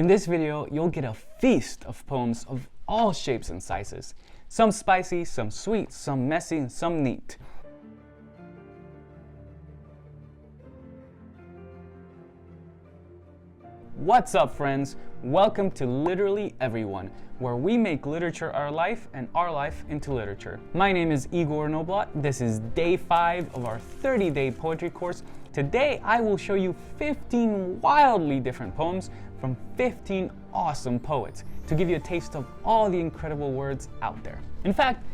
In this video, you'll get a feast of poems of all shapes and sizes. Some spicy, some sweet, some messy, and some neat. What's up, friends? Welcome to Literally Everyone, where we make literature our life and our life into literature. My name is Igor Noblot. This is day 5 of our 30-day poetry course. Today, I will show you 15 wildly different poems from 15 awesome poets to give you a taste of all the incredible words out there. In fact,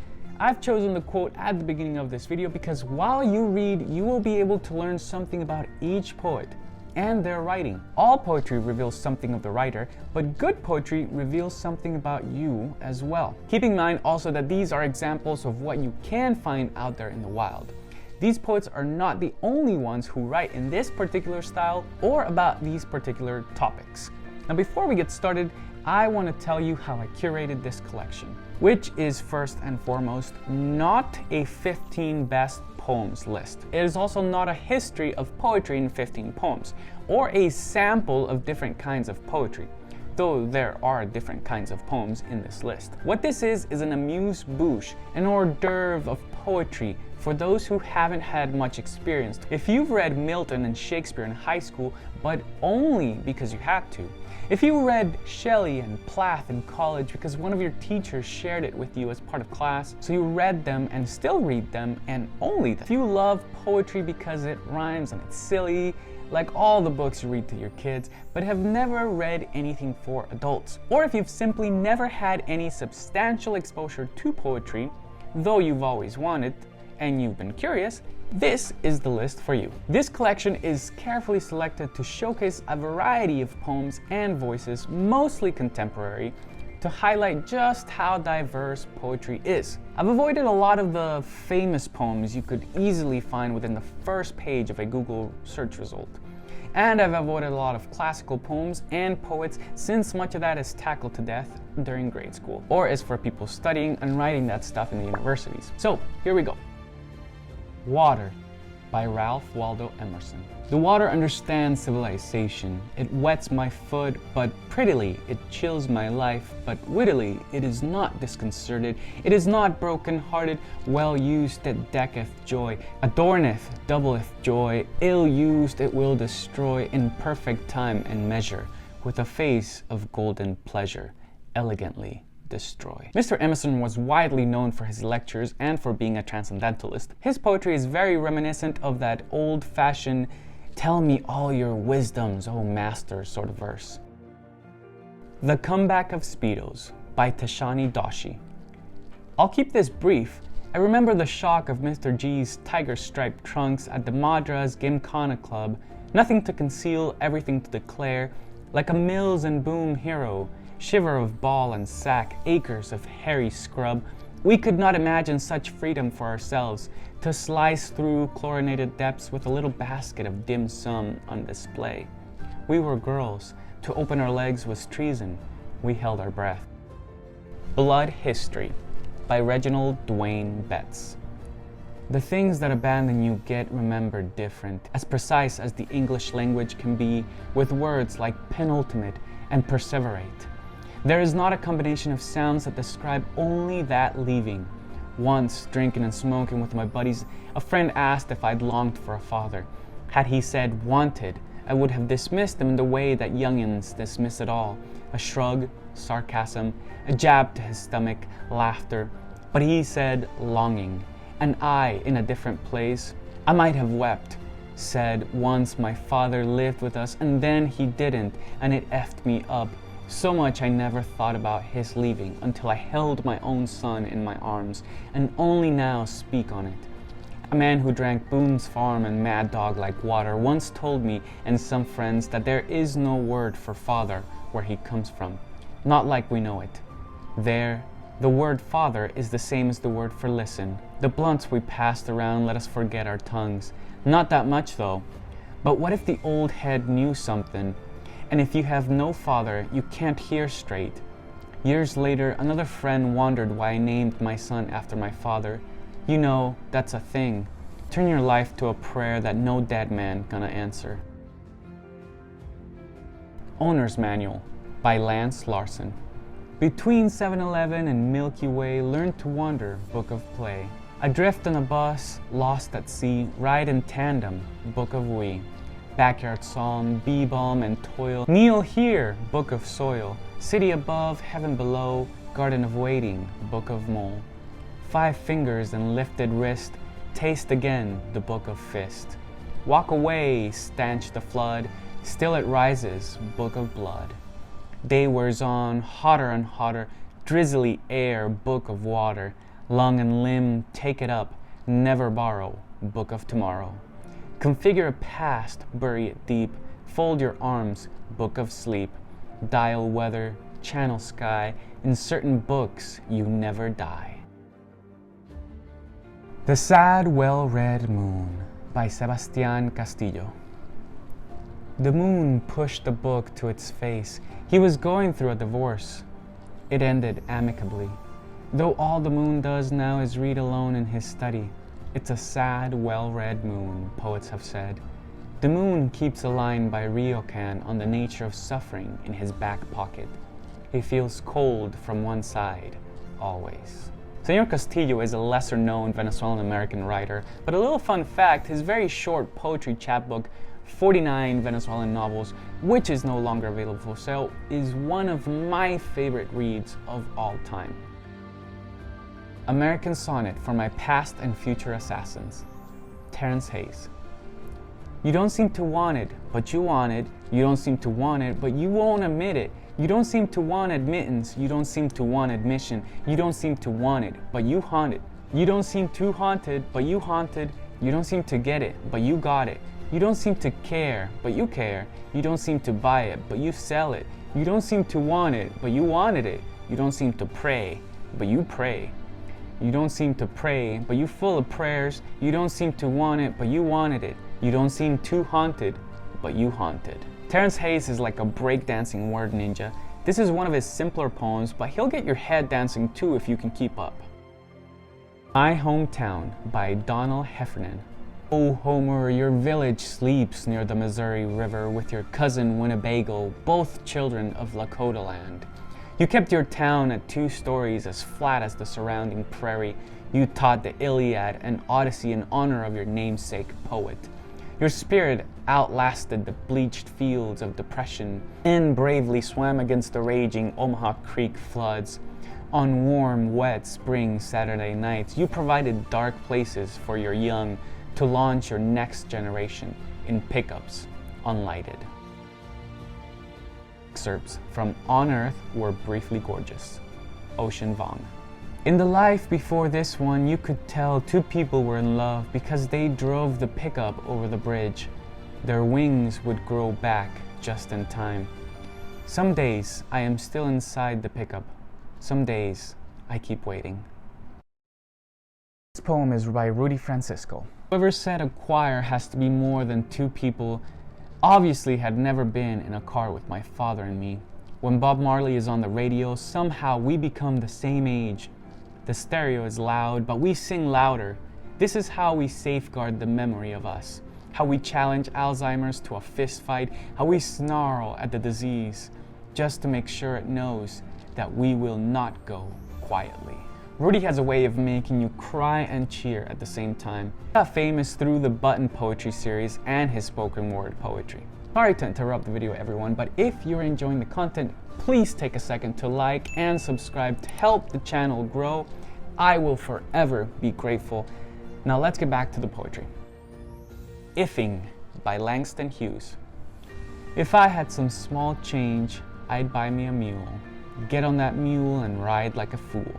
I've chosen the quote at the beginning of this video because while you read, you will be able to learn something about each poet and their writing. All poetry reveals something of the writer, but good poetry reveals something about you as well. Keep in mind also that these are examples of what you can find out there in the wild. These poets are not the only ones who write in this particular style or about these particular topics. Now, before we get started, I want to tell you how I curated this collection, which is first and foremost not a 15 best poems list. It is also not a history of poetry in 15 poems, or a sample of different kinds of poetry, though there are different kinds of poems in this list. What this is an amuse-bouche, an hors d'oeuvre of poetry for those who haven't had much experience. If you've read Milton and Shakespeare in high school, but only because you had to, if you read Shelley and Plath in college because one of your teachers shared it with you as part of class, so you read them and still read them and only them. If you love poetry because it rhymes and it's silly, like all the books you read to your kids, but have never read anything for adults. Or if you've simply never had any substantial exposure to poetry, though you've always wanted, and you've been curious, this is the list for you. This collection is carefully selected to showcase a variety of poems and voices, mostly contemporary, to highlight just how diverse poetry is. I've avoided a lot of the famous poems you could easily find within the first page of a Google search result. And I've avoided a lot of classical poems and poets since much of that is tackled to death during grade school, or is for people studying and writing that stuff in the universities. So here we go. Water by Waldo Emerson. The water understands civilization. It wets my foot, but prettily it chills my life, but wittily it is not disconcerted. It is not broken-hearted. Well used it decketh joy, adorneth, doubleth joy. Ill used it will destroy in perfect time and measure, with a face of golden pleasure, elegantly destroy. Mr. Emerson was widely known for his lectures and for being a transcendentalist. His poetry is very reminiscent of that old-fashioned "tell me all your wisdoms, oh master" sort of verse. The Comeback of Speedos by Tashani Doshi. I'll keep this brief. I remember the shock of Mr. G's tiger-striped trunks at the Madras Gymkhana Club, nothing to conceal, everything to declare, like a Mills and Boom hero, shiver of ball and sack, acres of hairy scrub. We could not imagine such freedom for ourselves, to slice through chlorinated depths with a little basket of dim sum on display. We were girls. To open our legs was treason. We held our breath. Blood History by Reginald Dwayne Betts. The things that abandon you get remembered different, as precise as the English language can be, with words like penultimate and perseverate. There is not a combination of sounds that describe only that leaving. Once, drinking and smoking with my buddies, a friend asked if I'd longed for a father. Had he said wanted, I would have dismissed him in the way that youngins dismiss it all. A shrug, sarcasm, a jab to his stomach, laughter. But he said longing, and I, in a different place, I might have wept. Said once my father lived with us and then he didn't, and it effed me up. So much I never thought about his leaving until I held my own son in my arms, and only now speak on it. A man who drank Boone's Farm and Mad Dog like water once told me and some friends that there is no word for father where he comes from, not like we know it. There, the word father is the same as the word for listen. The blunts we passed around let us forget our tongues. Not that much though. But what if the old head knew something? And if you have no father, you can't hear straight. Years later, another friend wondered why I named my son after my father. You know, that's a thing. Turn your life to a prayer that no dead man gonna answer. Owner's Manual by Lance Larson. Between 7-Eleven and Milky Way, learn to wander, Book of Play. Adrift on a bus, lost at sea, ride in tandem, Book of We. Backyard psalm, bee balm and toil, kneel here, Book of Soil. City above, heaven below, garden of waiting, Book of Mole. 5 fingers and lifted wrist, taste again, the Book of Fist. Walk away, stanch the flood, still it rises, Book of Blood. Day wears on, hotter and hotter, drizzly air, Book of Water. Lung and limb, take it up, never borrow, Book of Tomorrow. Configure a past, bury it deep, fold your arms, Book of Sleep. Dial weather, channel sky, in certain books you never die. The Sad Well-Read Moon by Sebastián Castillo. The moon pushed the book to its face. He was going through a divorce. It ended amicably. Though all the moon does now is read alone in his study. It's a sad, well-read moon, poets have said. The moon keeps a line by Ryokan on the nature of suffering in his back pocket. He feels cold from one side, always. Señor Castillo is a lesser-known Venezuelan-American writer, but a little fun fact, his very short poetry chapbook, 49 Venezuelan novels, which is no longer available for sale, is one of my favorite reads of all time. American Sonnet for My Past and Future Assassins. Terrence Hayes. You don't seem to want it, but you want it. You don't seem to want it, but you won't admit it. You don't seem to want admittance. You don't seem to want admission. You don't seem to want it, but you haunt it. You don't seem too haunted, but you haunted. You don't seem to get it, but you got it. You don't seem to care, but you care. You don't seem to buy it, but you sell it. You don't seem to want it, but you wanted it. You don't seem to pray, but you pray. You don't seem to pray, but you full of prayers. You don't seem to want it, but you wanted it. You don't seem too haunted, but you haunted. Terrence Hayes is like a breakdancing word ninja. This is one of his simpler poems, but he'll get your head dancing too if you can keep up. My Hometown by Donald Heffernan. Oh Homer, your village sleeps near the Missouri River with your cousin Winnebago, both children of Lakota land. You kept your town at 2 stories as flat as the surrounding prairie. You taught the Iliad and Odyssey in honor of your namesake poet. Your spirit outlasted the bleached fields of depression and bravely swam against the raging Omaha Creek floods. On warm, wet spring Saturday nights, you provided dark places for your young to launch your next generation in pickups, unlighted. Excerpts from On Earth Were Briefly Gorgeous, Ocean Vuong. In the life before this one, you could tell 2 people were in love because they drove the pickup over the bridge. Their wings would grow back just in time. Some days I am still inside the pickup. Some days I keep waiting. This poem is by Rudy Francisco. Whoever said a choir has to be more than 2 people obviously had never been in a car with my father and me. When Bob Marley is on the radio, somehow we become the same age. The stereo is loud, but we sing louder. This is how we safeguard the memory of us. How we challenge Alzheimer's to a fist fight. How we snarl at the disease just to make sure it knows that we will not go quietly. Rudy has a way of making you cry and cheer at the same time. He got famous through the Button Poetry series and his spoken word poetry. Sorry to interrupt the video, everyone, but if you're enjoying the content, please take a second to like and subscribe to help the channel grow. I will forever be grateful. Now let's get back to the poetry. Ifing by Langston Hughes. If I had some small change, I'd buy me a mule. Get on that mule and ride like a fool.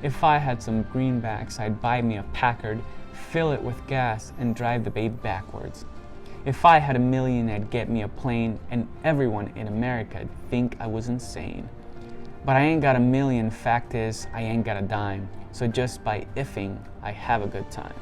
If I had some greenbacks, I'd buy me a Packard, fill it with gas, and drive the baby backwards. If I had $1 million, I'd get me a plane, and everyone in America'd think I was insane. But I ain't got $1 million, fact is, I ain't got a dime, so just by ifing, I have a good time.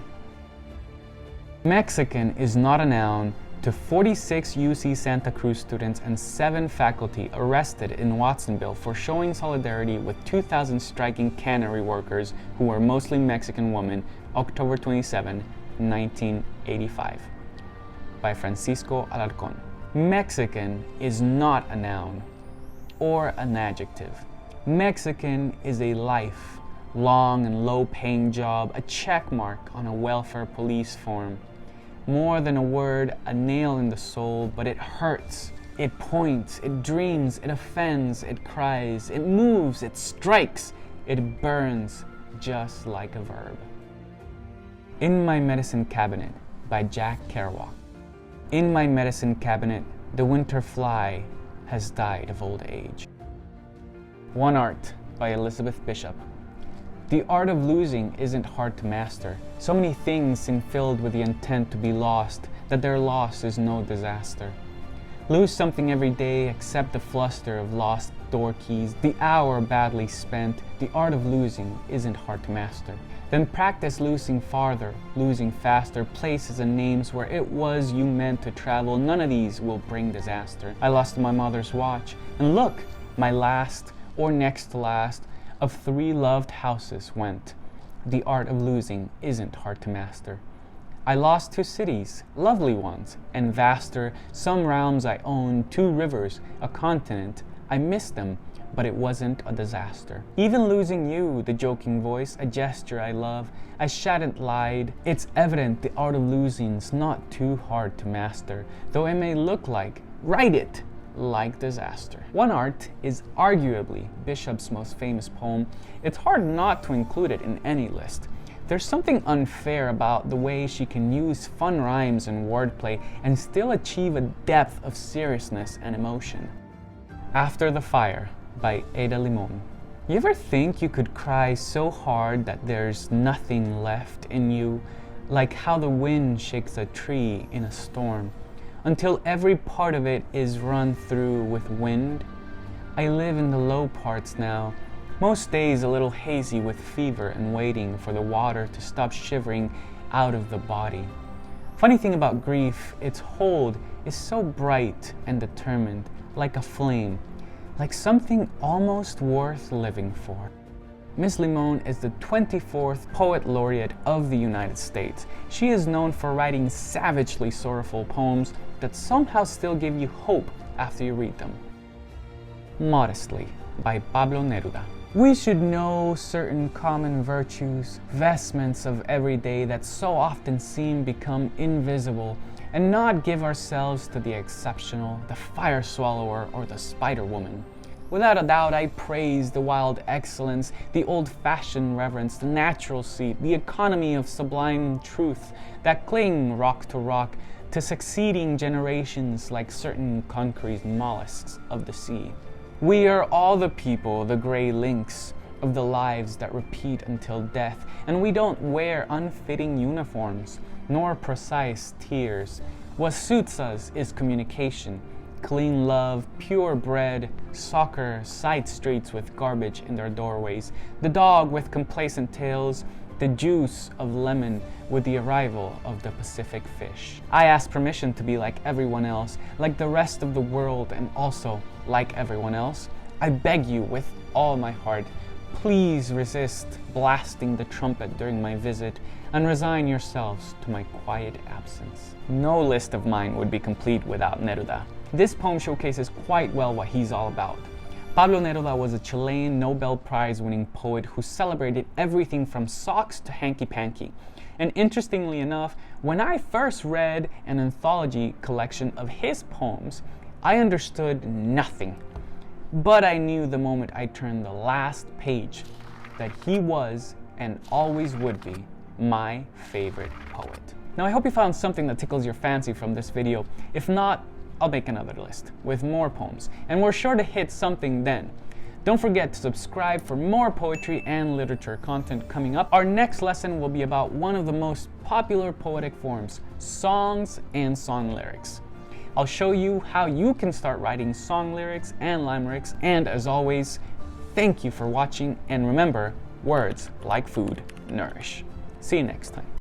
Mexican is not a noun to 46 UC Santa Cruz students and 7 faculty arrested in Watsonville for showing solidarity with 2,000 striking cannery workers who were mostly Mexican women, October 27, 1985. By Francisco Alarcón. Mexican is not a noun. or an adjective. Mexican is a life, long and low-paying job, a check mark on a welfare police form. More than a word, a nail in the soul, but it hurts. It points, it dreams, it offends, it cries, it moves, it strikes, it burns, just like a verb. In My Medicine Cabinet by Jack Kerouac. In my medicine cabinet, the winter fly has died of old age. One Art by Elizabeth Bishop. The art of losing isn't hard to master. So many things seem filled with the intent to be lost that their loss is no disaster. Lose something every day except the fluster of lost door keys, the hour badly spent. The art of losing isn't hard to master. Then practice losing farther, losing faster, places and names where it was you meant to travel. None of these will bring disaster. I lost my mother's watch, and look, my last, or next to last, of 3 loved houses went. The art of losing isn't hard to master. I lost 2 cities, lovely ones, and vaster, some realms I owned, 2 rivers, a continent. I missed them, but it wasn't a disaster. Even losing you, the joking voice, a gesture I love, I shan't lied. It's evident the art of losing's not too hard to master, though it may look like, write it, like disaster. One Art is arguably Bishop's most famous poem. It's hard not to include it in any list. There's something unfair about the way she can use fun rhymes and wordplay and still achieve a depth of seriousness and emotion. After the Fire by Ada Limon. You ever think you could cry so hard that there's nothing left in you, like how the wind shakes a tree in a storm, until every part of it is run through with wind? I live in the low parts now, most days a little hazy with fever and waiting for the water to stop shivering out of the body. Funny thing about grief, its hold is so bright and determined, like a flame, like something almost worth living for. Miss Limon is the 24th Poet Laureate of the United States. She is known for writing savagely sorrowful poems that somehow still give you hope after you read them. Modestly by Pablo Neruda. We should know certain common virtues, vestments of every day that so often seem become invisible, and not give ourselves to the exceptional, the fire swallower, or the spider woman. Without a doubt, I praise the wild excellence, the old-fashioned reverence, the natural seat, the economy of sublime truth that cling rock to succeeding generations like certain concrete mollusks of the sea. We are all the people, the gray links of the lives that repeat until death, and we don't wear unfitting uniforms, nor precise tears. What suits us is communication, clean love, pure bread, soccer, side streets with garbage in their doorways, the dog with complacent tails, the juice of lemon with the arrival of the Pacific fish. I ask permission to be like everyone else, like the rest of the world, and also like everyone else. I beg you with all my heart, please resist blasting the trumpet during my visit and resign yourselves to my quiet absence. No list of mine would be complete without Neruda. This poem showcases quite well what he's all about. Pablo Neruda was a Chilean Nobel Prize-winning poet who celebrated everything from socks to hanky-panky. And interestingly enough, when I first read an anthology collection of his poems, I understood nothing. But I knew the moment I turned the last page that he was and always would be my favorite poet. Now I hope you found something that tickles your fancy from this video. If not, I'll make another list with more poems, and we're sure to hit something then. Don't forget to subscribe for more poetry and literature content coming up. Our next lesson will be about one of the most popular poetic forms, songs and song lyrics. I'll show you how you can start writing song lyrics and limericks, and as always, thank you for watching, and remember, words like food nourish. See you next time.